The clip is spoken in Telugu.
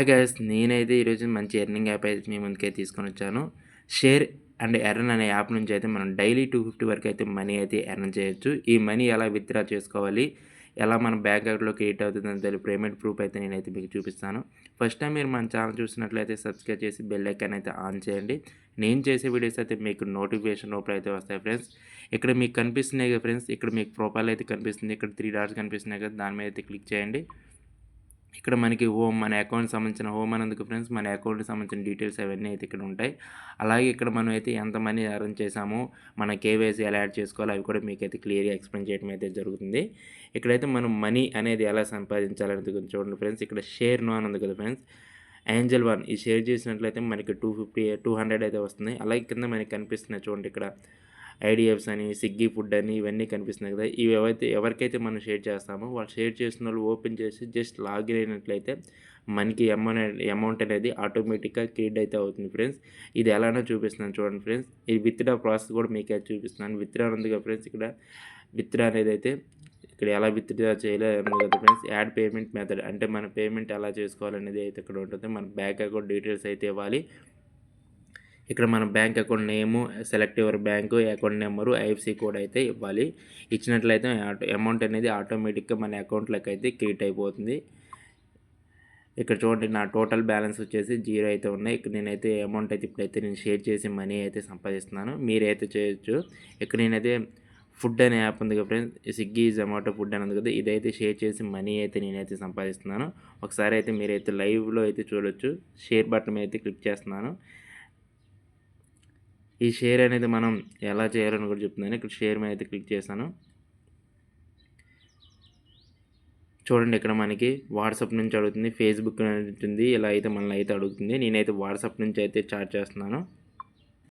గైస్ నేనైతే ఈరోజు మంచి ఎర్నింగ్ యాప్ అయితే మీ ముందుకైతే తీసుకొనొచ్చాను. షేర్ అండ్ ఎర్న్ అనే యాప్ నుంచి అయితే మనం డైలీ 250 వరకు అయితే మనీ అయితే ఎర్న్ చేయొచ్చు. ఈ మనీ ఎలా విత్‌డ్రా చేసుకోవాలి, ఎలా మన బ్యాంక్ అకౌంట్‌లో క్రెడిట్ అవుతుందని పేమెంట్ ప్రూఫ్ అయితే నేనైతే మీకు చూపిస్తాను. ఫస్ట్ టైం మీరు మన ఛానల్ చూసినట్లయితే సబ్స్క్రైబ్ చేసి బెల్ ఐకాన్ అయితే ఆన్ చేయండి. నేను చేసే వీడియోస్ అయితే మీకు నోటిఫికేషన్ రూపంలో అయితే వస్తాయి ఫ్రెండ్స్. ఇక్కడ మీకు కనిపిస్తున్నాయి కదా ఫ్రెండ్స్, ఇక్కడ మీకు ప్రొఫైల్ అయితే కనిపిస్తుంది. ఇక్కడ 3 డాట్స్ కనిపిస్తున్నాయి కదా, దాని మీద అయితే క్లిక్ చేయండి. ఇక్కడ మనకి హోమ్ మన అకౌంట్‌కి సంబంధించిన హోమ్ అనందుకు ఫ్రెండ్స్ మన అకౌంట్‌కి సంబంధించిన డీటెయిల్స్ అవన్నీ అయితే ఇక్కడ ఉంటాయి. అలాగే ఇక్కడ మనం అయితే ఎంత మనీ ఎర్న్ చేసామో, మన కేవైసీ ఎలా యాడ్ చేసుకోవాలో అవి కూడా మీకైతే క్లియర్‌గా ఎక్స్‌ప్లెయిన్ చేయడం అయితే జరుగుతుంది. ఇక్కడైతే మనం మనీ అనేది ఎలా సంపాదించాలనేది కొంచెం చూడండి ఫ్రెండ్స్. ఇక్కడ షేర్ నౌ అని ఉంది కదా ఫ్రెండ్స్. ఏంజెల్ వన్ ఈ షేర్ చేసినట్లయితే మనకి 200 అయితే వస్తుంది. అలాగే కింద మనకి కనిపిస్తున్నాయి చూడండి ఇక్కడ ఐడిఎఫ్స్ అని, స్విగ్గీ ఫుడ్ అని ఇవన్నీ కనిపిస్తున్నాయి కదా. ఇవి ఎవరికైతే మనం షేర్ చేస్తామో వాళ్ళు షేర్ చేసినోళ్ళు ఓపెన్ చేసి జస్ట్ లాగిన్ అయినట్లయితే మనకి అమౌంట్ అనేది ఆటోమేటిక్‌గా క్రెడిట్ అయితే అవుతుంది ఫ్రెండ్స్. ఇది ఎలానో చూపిస్తున్నాను చూడండి ఫ్రెండ్స్. ఈ విత్‌డ్రా ప్రాసెస్ కూడా మీకైతే చూపిస్తున్నాను. విత్‌డ్రా ఉంది కదా ఫ్రెండ్స్, ఇక్కడ విత్‌డ్రా అనేదైతే ఇక్కడ ఎలా విత్‌డ్రా చేయాలో ఉంది కదా ఫ్రెండ్స్. యాడ్ పేమెంట్ మెథడ్ అంటే మన పేమెంట్ ఎలా చేసుకోవాలనేది అయితే ఇక్కడ ఉంటుంది. మన బ్యాంక్ అకౌంట్ డీటెయిల్స్ అయితే ఇవ్వాలి. ఇక్కడ మన bank account name, select your bank, account number, IFC code అయితే ఇవ్వాలి. ఇచ్చినట్లయితే అమౌంట్ అనేది ఆటోమేటిక్‌గా మన అకౌంట్‌లోకి అయితే క్రెడిట్ అయిపోతుంది. ఇక్కడ చూడండి నా టోటల్ బ్యాలెన్స్ వచ్చేసి 0 అయితే ఉన్నాయి. ఇక్కడ నేనైతే అమౌంట్ అయితే ఇప్పుడైతే నేను షేర్ చేసి మనీ అయితే సంపాదిస్తున్నాను. మీరైతే చేయొచ్చు. ఇక్కడ నేనైతే ఫుడ్ అనే యాప్ ఉంది కదా ఫ్రెండ్స్, స్విగ్గీ, జొమాటో ఫుడ్ అని ఉంది కదా, ఇదైతే షేర్ చేసి మనీ అయితే నేనైతే సంపాదిస్తున్నాను. ఒకసారి అయితే మీరైతే లైవ్‌లో అయితే చూడొచ్చు. షేర్ బటన్ మీద అయితే క్లిక్ చేస్తున్నాను. ఈ షేర్ అనేది మనం ఎలా చేయాలని కూడా చెప్తున్నాను. ఇక్కడ షేర్ మీద అయితే క్లిక్ చేశాను. చూడండి ఇక్కడ మనకి వాట్సాప్ నుంచి అడుగుతుంది, ఫేస్‌బుక్ ఉంటుంది. ఇలా అయితే మనల్ని అయితే అడుగుతుంది. నేనైతే వాట్సాప్ నుంచి అయితే చాట్ చేస్తున్నాను.